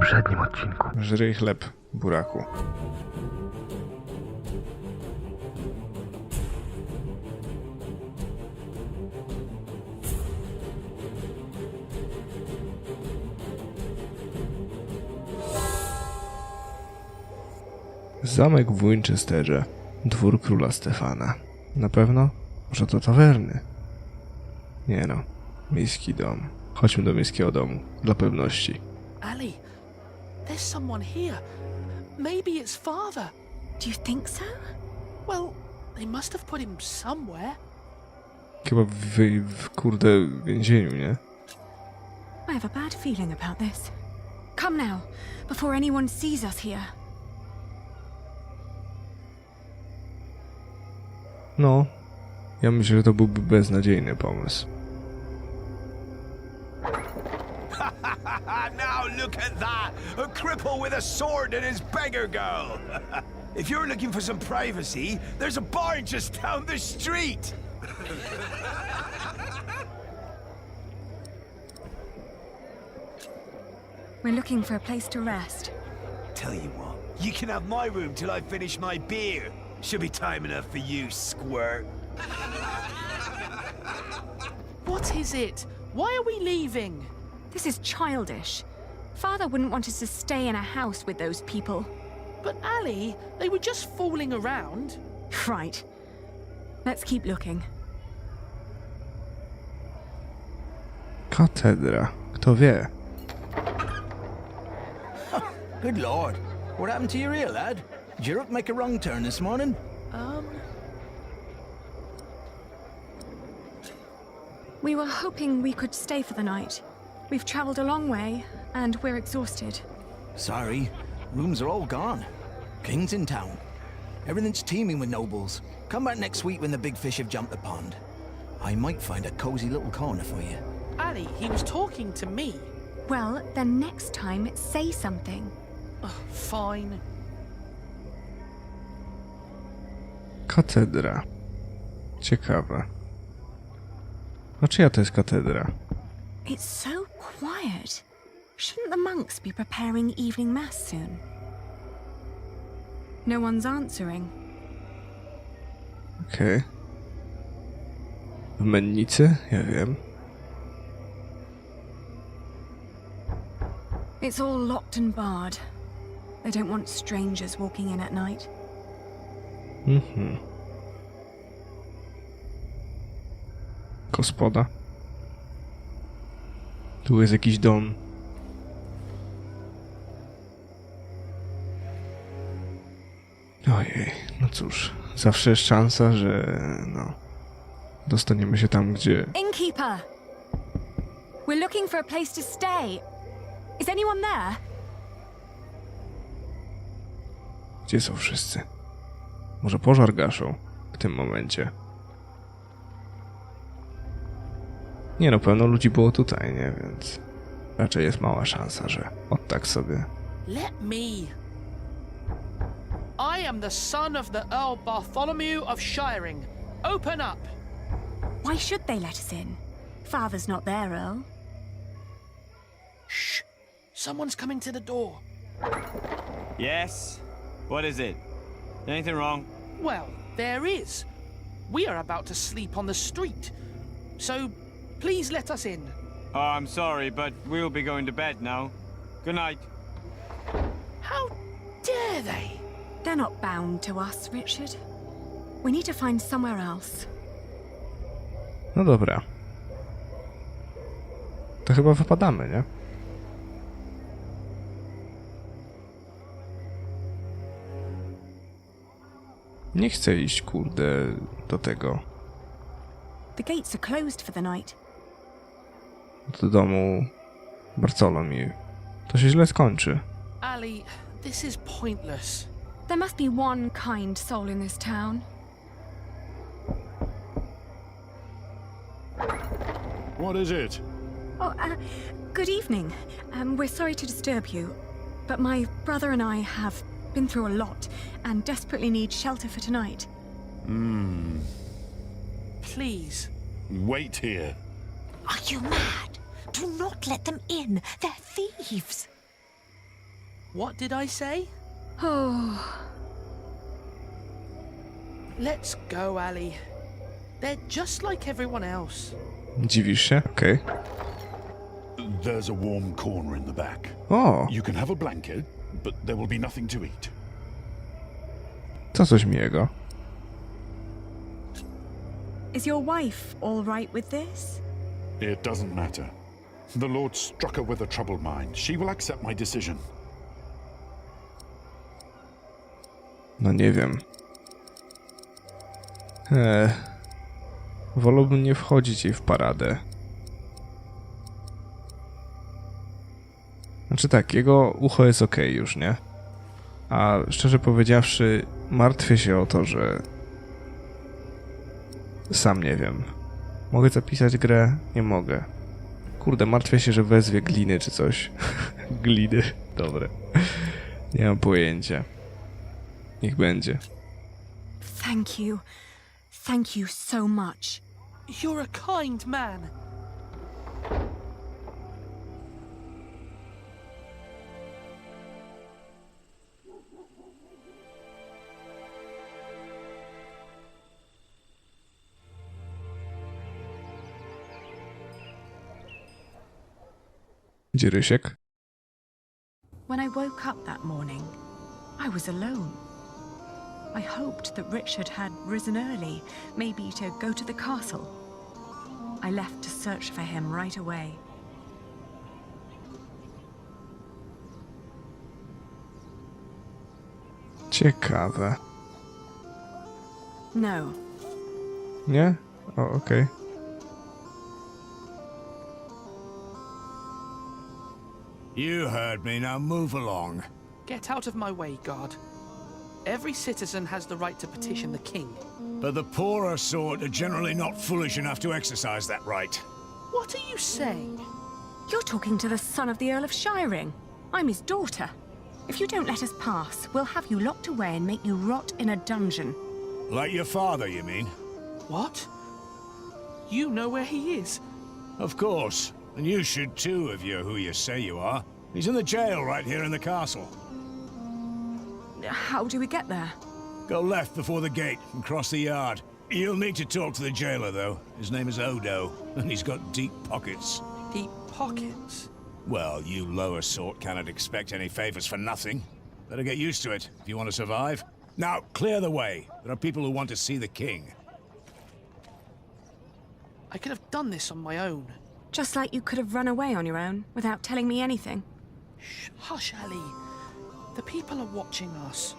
poprzednim odcinku. Żryj chleb, buraku. Zamek w Winchesterze. Dwór króla Stefana. Na pewno? Może to tawerny? Nie no. Miejski dom. Chodźmy do miejskiego domu. Dla pewności. Ali, there's someone here. Maybe it's father. Do you think so? Well, they must have put him somewhere. Chyba w kurde więzieniu, nie? I have a bad feeling about this. Come now, before anyone sees us here. No. Ja myślę, że to byłby beznadziejny pomysł. Now look at that! A cripple with a sword and his beggar girl! If you're looking for some privacy, there's a bar just down the street! We're looking for a place to rest. Tell you what, you can have my room till I finish my beer. Should be time enough for you, squirt. What is it? Why are we leaving? This is childish. Father wouldn't want us to stay in a house with those people. But Ali, they were just fooling around. Right. Let's keep looking. Katedra. Kto wie? Good lord. What happened to your ear, lad? Did your hook make a wrong turn this morning? We were hoping we could stay for the night. We've traveled a long way, and we're exhausted. Sorry. Rooms are all gone. King's in town. Everything's teeming with nobles. Come back next week when the big fish have jumped the pond. I might find a cozy little corner for you. Ali, he was talking to me. Well, then next time, say something. Fine. Katedra. Ciekawe. A czyja to jest katedra? It's so quiet. Shouldn't the monks be preparing evening mass soon? No one's answering. Okej. W mennicy? Ja wiem. It's all locked and barred. They don't want strangers walking in at night. Gospoda. Tu jest jakiś dom. Ojej, no cóż. Zawsze jest szansa, że dostaniemy się tam, gdzie... Innkeeper! We're looking for a place to stay. Is anyone there? Gdzie są wszyscy? Może pożar gaszą w tym momencie? Nie no, pełno ludzi było tutaj, nie? Więc raczej jest mała szansa, że od tak sobie... Let me. I am the son of the Earl Bartholomew of Shiring. Open up. Why should they let us in? Father's not there, Earl. Shh. Someone's coming to the door. Yes? What is it? Anything wrong? Well, there is. We are about to sleep on the street. So, please let us in. Oh, I'm sorry, but we'll be going to bed now. Good night. How dare they? They're not bound to us, Richard. We need to find somewhere else. No dobra. To chyba wypadamy, nie? Nie chcę iść, kurde, do tego. The gates are closed for the night. Do domu Bartholomew. To się źle skończy. Ali, this is pointless. There must be one kind soul in this town. What is it? Oh, good evening. We're sorry to disturb you, but my brother and I have been through a lot and desperately need shelter for tonight. Please. Wait here. Are you mad? Do not let them in. They're thieves. What did I say? Oh, Let's go, Ali. They're just like everyone else. Dziwisz się? Okej. There's a warm corner in the back. O, You can have a blanket, but there will be nothing to eat. to coś miłego. is your wife all right with this? It doesn't matter. The Lord struck her with a troubled mind. She will accept my decision. No nie wiem. Wolałbym nie wchodzić jej w paradę. Znaczy tak, jego ucho jest okej już, nie? A szczerze powiedziawszy, martwię się o to, że... Sam nie wiem. Mogę zapisać grę? Nie mogę. Kurde, martwię się, że wezwie gliny czy coś. Gliny, dobre. Nie mam pojęcia. Niech będzie. Thank you. Thank you so much. You're a kind man. Gdzie Rysiek? When I woke up that morning, I was alone. I hoped that Richard had risen early, maybe to go to the castle. I left to search for him right away. Ciekawe. No, Nie? O, okej. You heard me, now move along. Get out of my way, guard. Every citizen has the right to petition the king. But the poorer sort are generally not foolish enough to exercise that right. What are you saying? you're talking to the son of the Earl of Shiring. I'm his daughter. If you don't let us pass, we'll have you locked away and make you rot in a dungeon. Like your father, you mean? What? You know where he is? Of course. And you should too, if you're who you say you are. He's in the jail right here in the castle. How do we get there? Go left before the gate and cross the yard. You'll need to talk to the jailer, though. His name is Odo, and he's got deep pockets. Deep pockets? Well, you lower sort cannot expect any favors for nothing. Better get used to it if you want to survive. Now, clear the way. There are people who want to see the king. I could have done this on my own. Just like you could have run away on your own without telling me anything. Shh, hush, Ali. The people are watching us.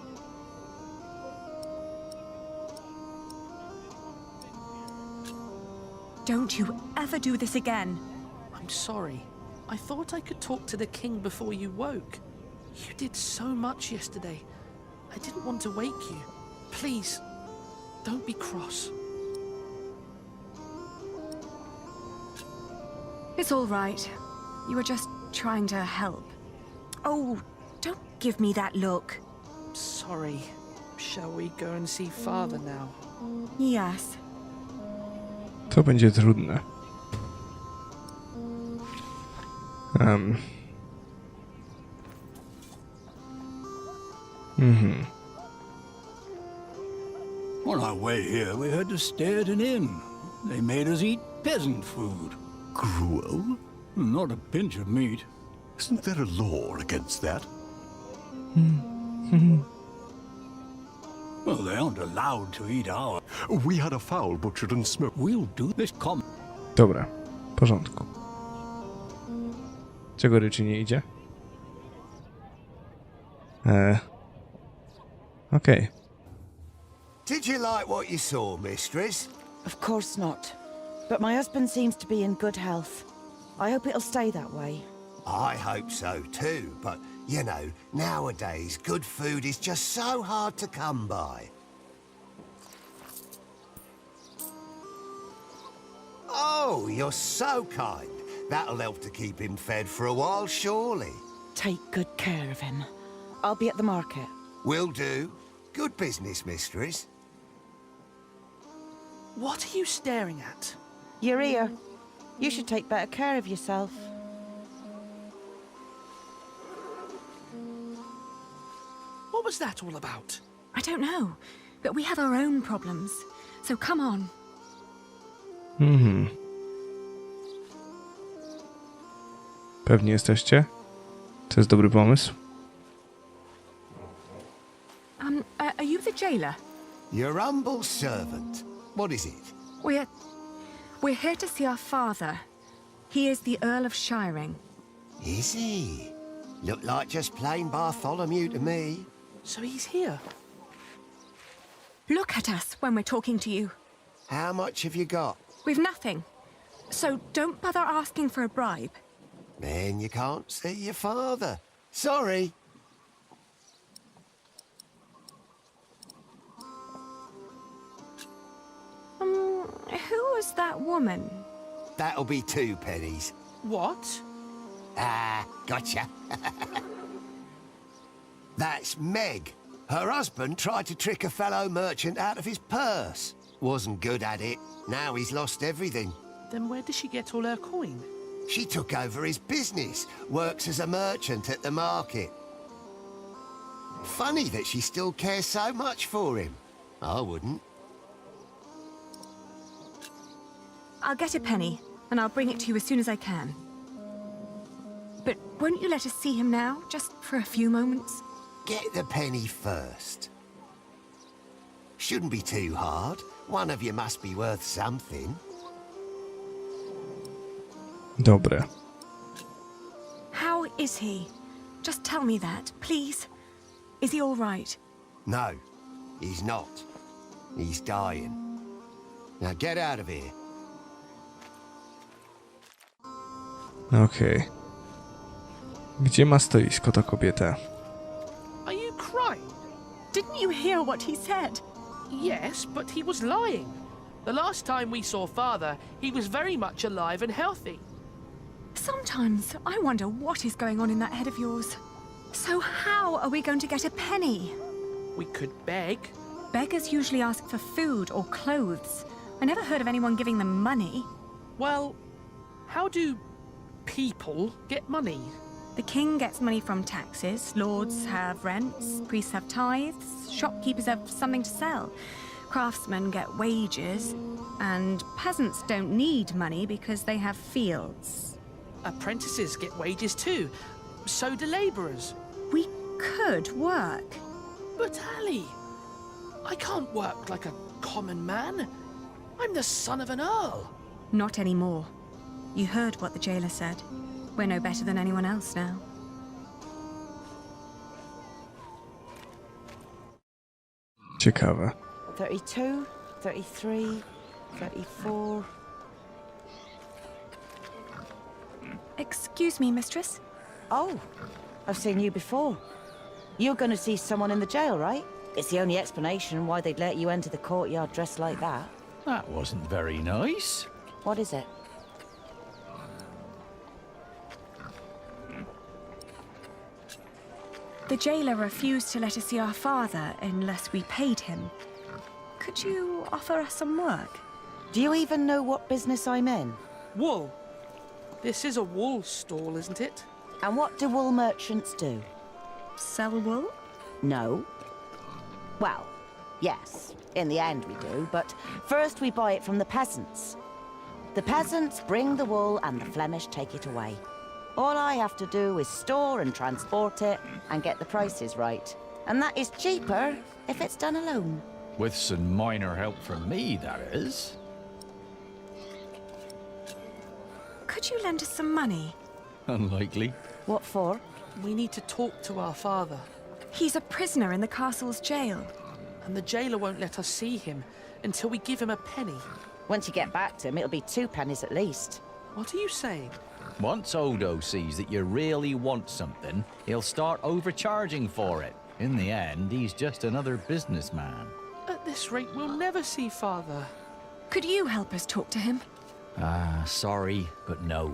Don't you ever do this again. I'm sorry. I thought I could talk to the king before you woke. You did so much yesterday. I didn't want to wake you. Please, don't be cross. It's all right. You were just trying to help. Oh, don't give me that look. Sorry. Shall we go and see father now? Yes. To będzie trudne. On our way here, we had to stay at an inn. They made us eat peasant food. Gruel? Not a pinch of meat. Isn't there a law against that? Well, they aren't allowed to eat our. We had a fowl butchered and smoked. We'll do this Dobra, w porządku. Czego Ryczy nie idzie? Okej. Did you like what you saw, mistress? Of course not. But my husband seems to be in good health. I hope it'll stay that way. I hope so too, but you know, nowadays good food is just so hard to come by. Oh, you're so kind. That'll help to keep him fed for a while, surely. Take good care of him. I'll be at the market. Will do. Good business, mistress. What are you staring at? Your ear. You should take better care of yourself. What was that all about? I don't know, but we have our own problems. So come on. Pewnie jesteście? To jest dobry pomysł. Are you the jailer? Your humble servant. What is it? We're here to see our father. He is the Earl of Shiring. Is he? Look like just plain Bartholomew to me. So he's here. Look at us when we're talking to you. How much have you got? We've nothing. So don't bother asking for a bribe. Then you can't see your father. Sorry. Who was that woman? That'll be 2 pennies. What? Ah, gotcha. That's Meg. Her husband tried to trick a fellow merchant out of his purse. Wasn't good at it. Now he's lost everything. Then where does she get all her coin? She took over his business, works as a merchant at the market. Funny that she still cares so much for him. I wouldn't. I'll get a penny, and I'll bring it to you as soon as I can. But won't you let us see him now, just for a few moments? Get the penny first. Shouldn't be too hard. One of you must be worth something. Dobre. How is he? Just tell me that, please. Is he all right? No, he's not. He's dying. Now get out of here. Okej. Gdzie ma stoisko ta kobieta? Are you crying? Didn't you hear what he said? Yes, but he was lying. The last time we saw Father, he was very much alive and healthy. Sometimes I wonder what is going on in that head of yours. So how are we going to get a penny? We could beg. Beggars usually ask for food or clothes. I never heard of anyone giving them money. Well, how do people get money? The king gets money from taxes, lords have rents, priests have tithes, shopkeepers have something to sell, craftsmen get wages, and peasants don't need money because they have fields. Apprentices get wages too. So do labourers. We could work. But Ali, I can't work like a common man. I'm the son of an earl. Not anymore. You heard what the jailer said. We're no better than anyone else now. Ciekawe. 32, 33, 34... Excuse me, mistress? Oh, I've seen you before. You're going to see someone in the jail, right? It's the only explanation why they'd let you enter the courtyard dressed like that. That wasn't very nice. What is it? The jailer refused to let us see our father unless we paid him. Could you offer us some work? Do you even know what business I'm in? Wool. This is a wool stall, isn't it? And what do wool merchants do? Sell wool? No. Well, yes, in the end we do, but first we buy it from the peasants. The peasants bring the wool and the Flemish take it away. All I have to do is store and transport it and get the prices right. And that is cheaper if it's done alone. With some minor help from me, that is. Could you lend us some money? Unlikely. What for? We need to talk to our father. He's a prisoner in the castle's jail. And the jailer won't let us see him until we give him a penny. Once you get back to him, it'll be 2 pennies at least. What are you saying? Once Odo sees that you really want something, he'll start overcharging for it. In the end, he's just another businessman. At this rate, we'll never see Father. Could you help us talk to him? Sorry, but no.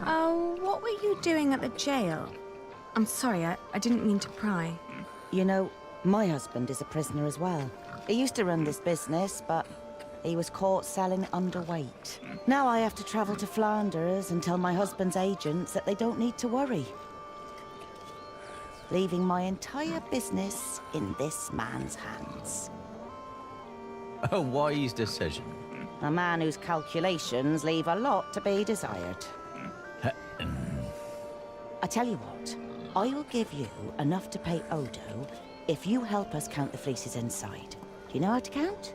Oh, what were you doing at the jail? I'm sorry, I didn't mean to pry. You know, my husband is a prisoner as well. He used to run this business, but he was caught selling underweight. Now I have to travel to Flanders and tell my husband's agents that they don't need to worry. Leaving my entire business in this man's hands. A wise decision. A man whose calculations leave a lot to be desired. I tell you what, I will give you enough to pay Odo if you help us count the fleeces inside. Do you know how to count?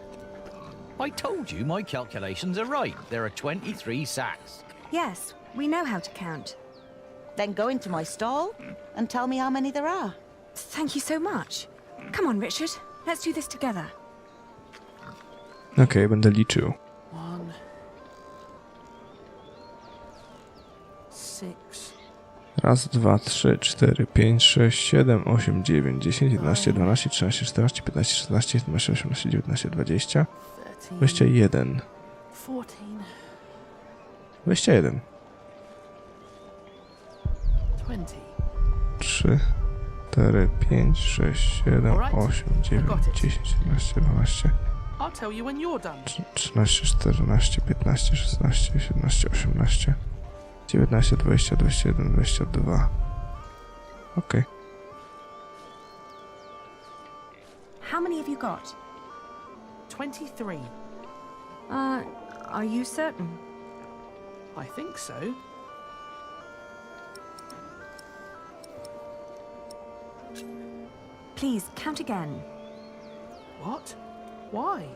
I told you my calculations are right. There are 23 sacks. Yes, we know how to count. Then go into my stall and tell me how many there are. Thank you so much. Come on, Richard. Let's do this together. Okej, będę liczył. 1, 6. Raz, dwa, trzy, cztery, pięć, sześć, siedem, osiem, dziewięć, 10, 11, 12, 13, 14, 15, 16, 17, 18, 19, 20, 21. 21. 20. 3, 4, 5, 6, 7, 8, 9, 10, 11, 12, I'll tell you when you're done. 13, 14, 15, 16, 17, 18, 19, 20, 21, 22. Okej. How many have you got? 23. Are you certain? I think so. Please, count again. What? Why?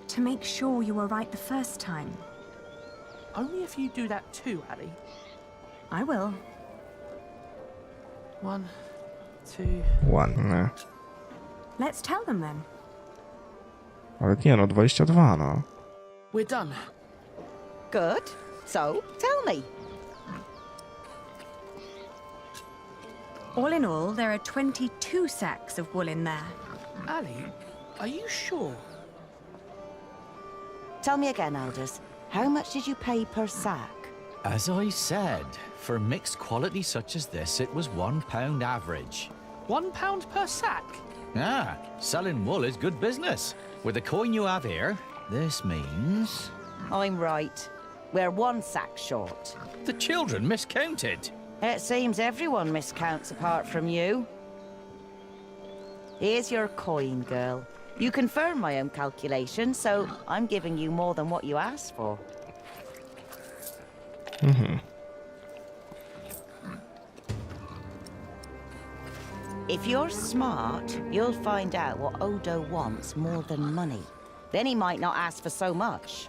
To make sure you were right the first time. Only if you do that too, Ali. I will. 1, 2... 1, nie. Let's tell them then. Ale nie no, 22 no. We're done. Good. So, tell me. All in all, there are 22 sacks of wool in there. Ali, are you sure? Tell me again, Aldous. How much did you pay per sack? As I said, for mixed quality such as this, it was £1 average. £1 per sack? Ah, selling wool is good business. With the coin you have here, this means... I'm right. We're 1 sack short. The children miscounted. It seems everyone miscounts apart from you. Here's your coin, girl. You confirm my own calculation, so I'm giving you more than what you asked for. If you're smart, you'll find out what Odo wants more than money. Then he might not ask for so much.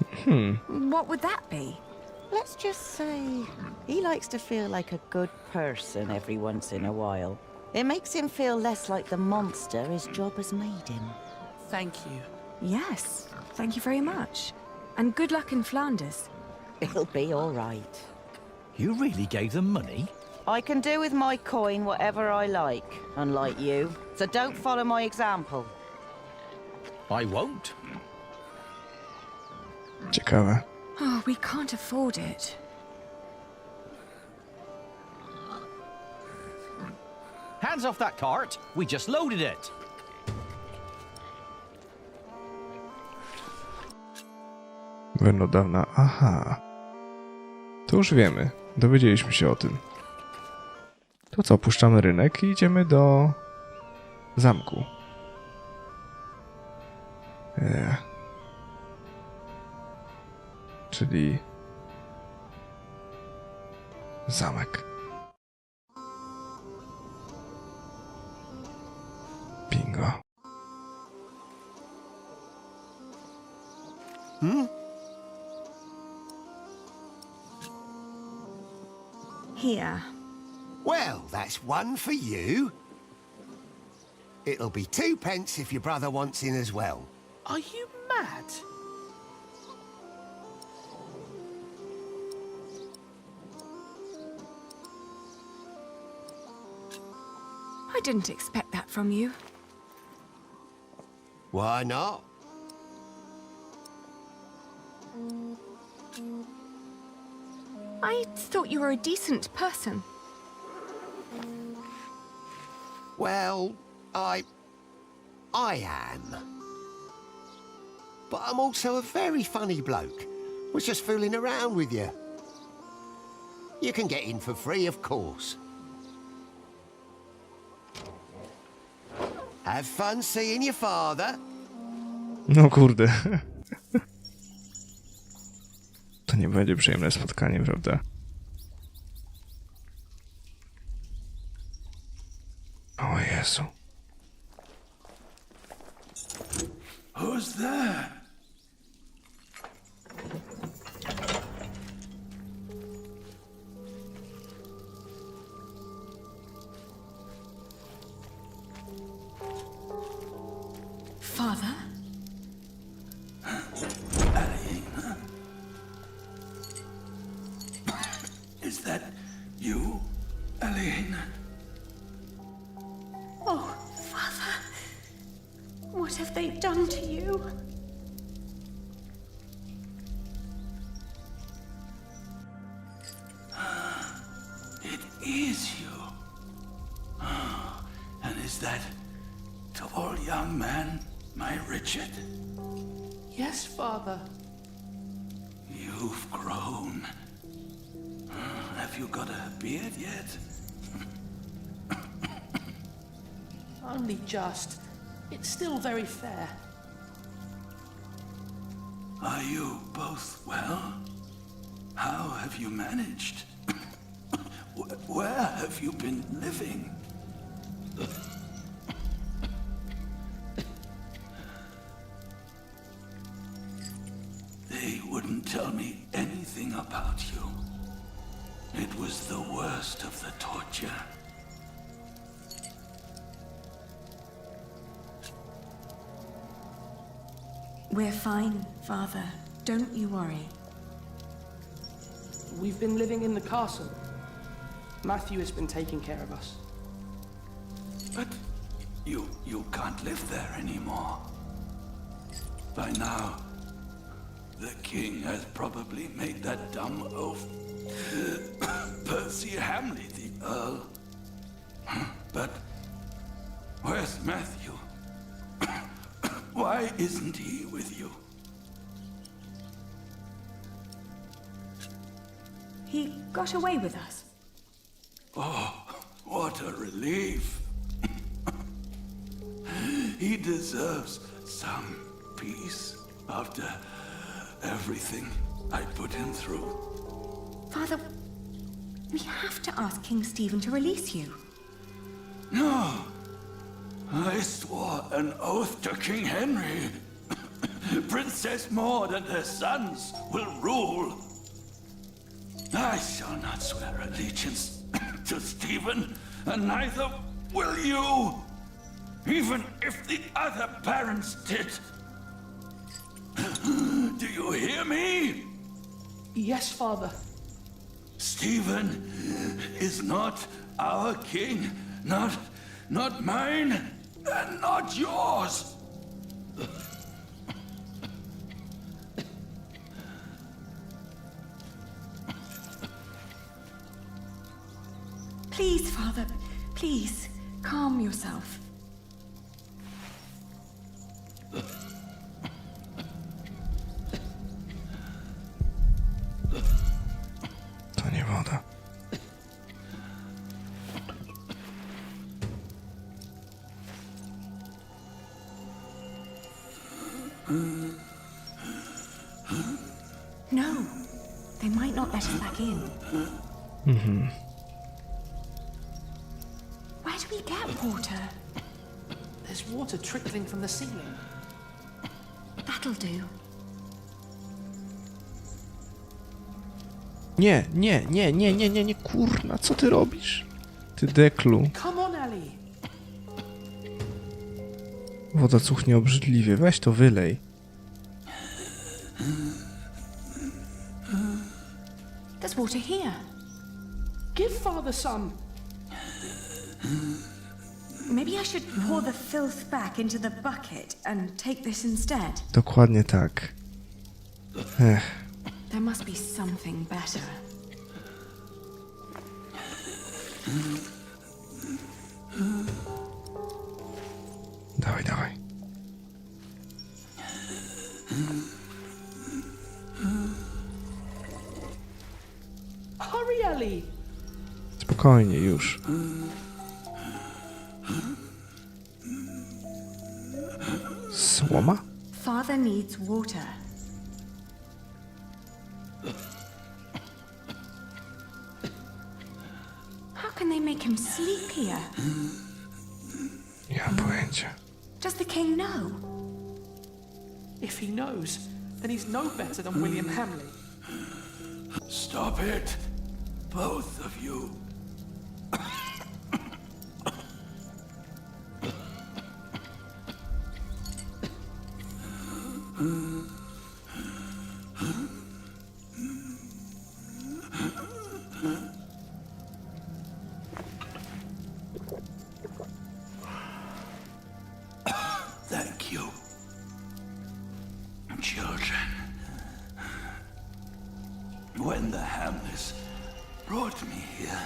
What would that be? Let's just say he likes to feel like a good person every once in a while. It makes him feel less like the monster his job has made him. Thank you. Yes, thank you very much. And good luck in Flanders. It'll be all right. You really gave them money? I can do with my coin whatever I like, unlike you. So don't follow my example. I won't. Ciekawe. Oh, we can't afford it. Hands off that cart. We just loaded it. Będą dawna. Aha. To już wiemy. Dowiedzieliśmy się o tym. To co, opuszczamy rynek i idziemy do zamku. Czyli zamek. Bingo. Here. Well, that's 1 for you. It'll be 2 pence if your brother wants in as well. Are you mad? I didn't expect that from you. Why not? I thought you were a decent person. Well, I am. But I'm also a very funny bloke. Was just fooling around with you. You can get in for free, of course. Have fun seeing your father. No kurde. To nie będzie przyjemne spotkanie, prawda? O Jezu. Who's there? Father? Is that you, Elaine? Oh, Father. What have they done to you? It is you. And is that tall young man my Richard? Yes, Father. You've grown. Have you got a beard yet? Only just. It's still very fair. Are you both well? How have you managed? Where have you been living? They wouldn't tell me anything about you. It was the worst of the torture. We're fine, Father. Don't you worry. We've been living in the castle. Matthew has been taking care of us. But you can't live there anymore. By now, the king has probably made that dumb oaf. Percy Hamley, the Earl. But where's Matthew? Why isn't he with you? He got away with us. Oh, what a relief. He deserves some peace after everything I put him through. Father, we have to ask King Stephen to release you. No. I swore an oath to King Henry. Princess Maud and her sons will rule. I shall not swear allegiance to Stephen, and neither will you, even if the other parents did. Do you hear me? Yes, Father. Stephen is not our king, not mine, and not yours. Please, Father, please, calm yourself. To nie woda. No, they might not let us back in. Where do we get water? There's water trickling from the ceiling. That'll do. Nie, kurna, co ty robisz? Ty deklu. Come on, Ellie. Woda cuchnie obrzydliwie, weź to wylej. There's water here. Give Father some. Maybe I should pour the filth back into the bucket and take this instead. Dokładnie tak. There must be something better. Dawaj. Ellie. Spokojnie, już. Słoma? Father needs water. How can they make him sleep here? Nie mam pojęcia. Does the king know? If he knows, then he's no better than William Hamley. Stop it, both of you. Thank you, children. When the Hamleys brought me here,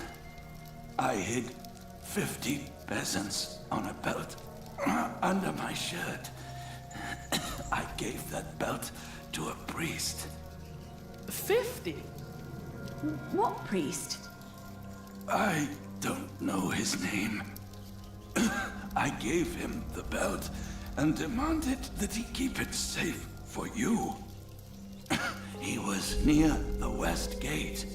I hid 50 peasants on a belt under my shirt. I gave that belt to a priest. 50? What priest? I don't know his name. I gave him the belt and demanded that he keep it safe for you. He was near the west gate.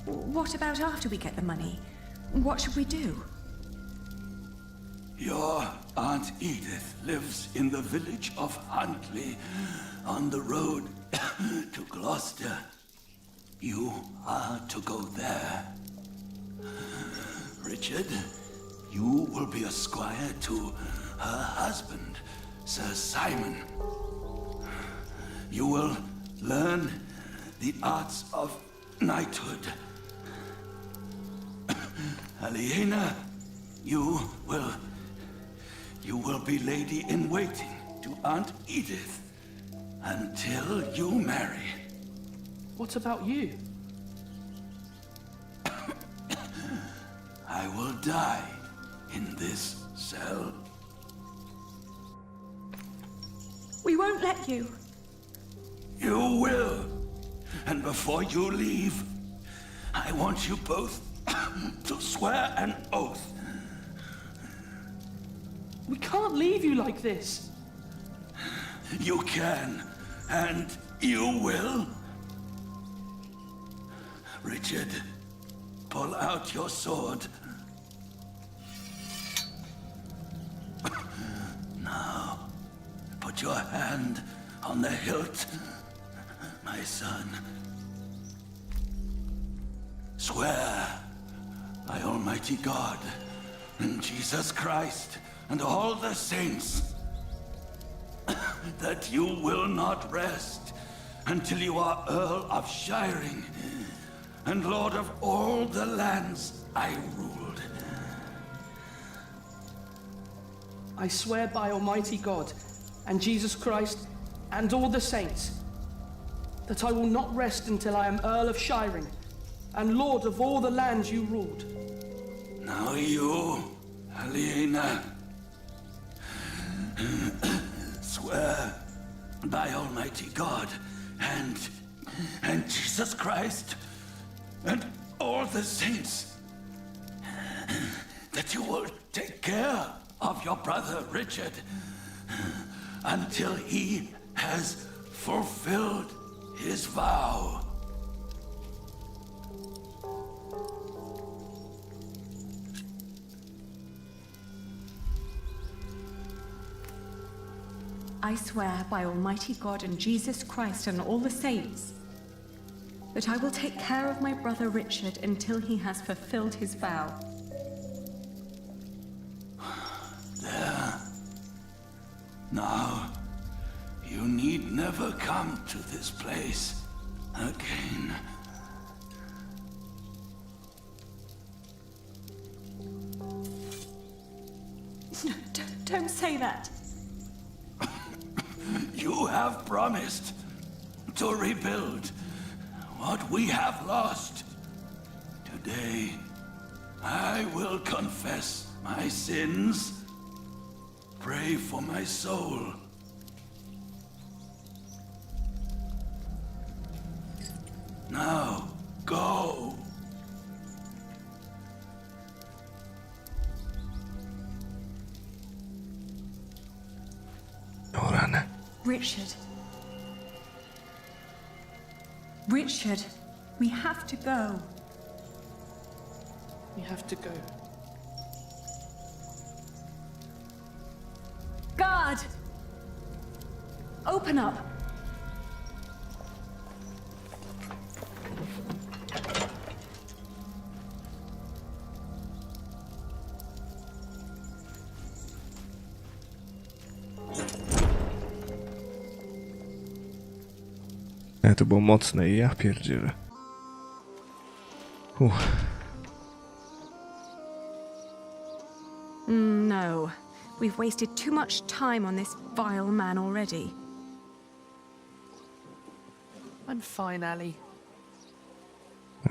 What about after we get the money? What should we do? Your Aunt Edith lives in the village of Huntley, on the road to Gloucester. You are to go there. Richard, you will be a squire to her husband, Sir Simon. You will learn the arts of knighthood. Aliena, you will be lady-in-waiting to Aunt Edith until you marry. What about you? I will die in this cell. We won't let you. You will. And before you leave, I want you both to swear an oath. We can't leave you like this. You can, and you will. Richard, pull out your sword. Now, put your hand on the hilt, my son. Swear by Almighty God and Jesus Christ and all the saints that you will not rest until you are Earl of Shiring and Lord of all the lands I ruled. I swear by Almighty God and Jesus Christ and all the saints that I will not rest until I am Earl of Shiring and Lord of all the lands you ruled. Now you, Aliena, swear by Almighty God and Jesus Christ and all the saints that you will take care of your brother Richard until he has fulfilled his vow. I swear by Almighty God and Jesus Christ and all the saints that I will take care of my brother Richard until he has fulfilled his vow. There. Now, you need never come to this place again. No, don't say that. You have promised to rebuild what we have lost. Today, I will confess my sins. Pray for my soul. Richard. Richard, we have to go. We have to go. Guard! Open up! To było mocne i ja pierdzielę. No. We've wasted too much time on this vile man already. I'm fine, Ali.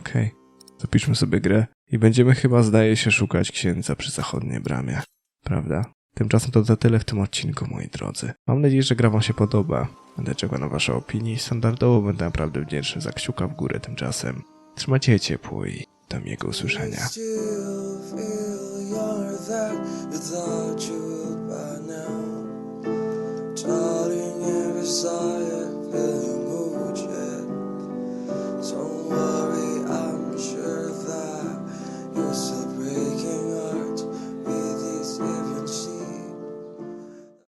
Okej. Zapiszmy sobie grę i będziemy chyba, zdaje się, szukać księdza przy zachodniej bramie. Prawda? Tymczasem to tyle w tym odcinku, moi drodzy. Mam nadzieję, że gra wam się podoba. Będę czekał na wasze opinie. Standardowo będę naprawdę wdzięczny za kciuka w górę tymczasem. Trzymajcie się ciepło i do miłego usłyszenia. Darling, every sigh